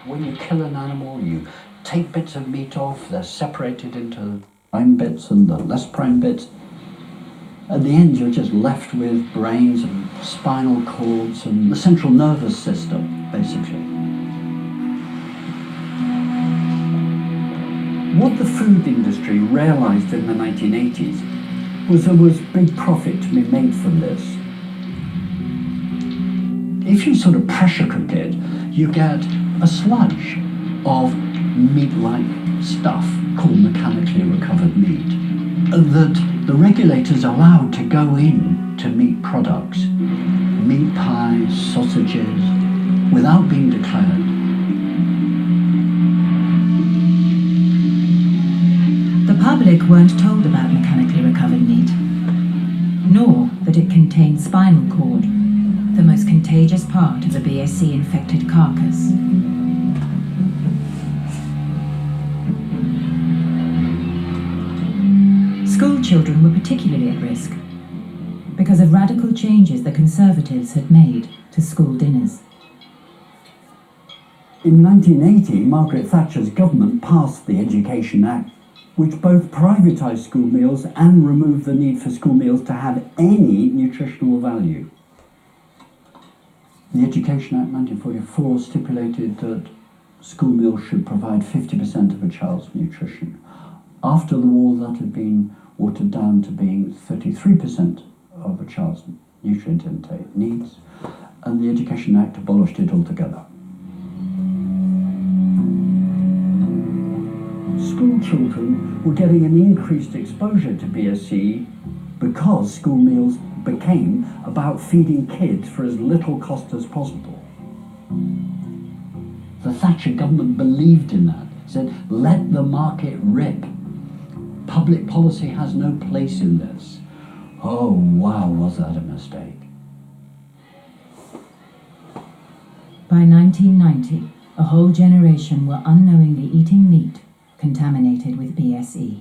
When you kill an animal, you take bits of meat off, they're separated into prime bits and the less prime bits. At the end, you're just left with brains and spinal cords and the central nervous system, basically. What the food industry realized in the 1980s was there was big profit to be made from this. If you sort of pressure cook it, you get a sludge of meat-like stuff called mechanically recovered meat that the regulators allowed to go in to meat products, meat pies, sausages, without being declared. The public weren't told about mechanically recovered meat, nor that it contained spinal cord, the most contagious part of a BSE-infected carcass. School children were particularly at risk because of radical changes the Conservatives had made to school dinners. In 1980, Margaret Thatcher's government passed the Education Act, which both privatised school meals and removed the need for school meals to have any nutritional value. The Education Act 1944 stipulated that school meals should provide 50% of a child's nutrition. After the war, that had been watered down to being 33% of a child's nutrient intake needs, and the Education Act abolished it altogether. School children were getting an increased exposure to BSE because school meals became about feeding kids for as little cost as possible. The Thatcher government believed in that, said, let the market rip. Public policy has no place in this. Oh, wow, was that a mistake. By 1990, a whole generation were unknowingly eating meat contaminated with BSE.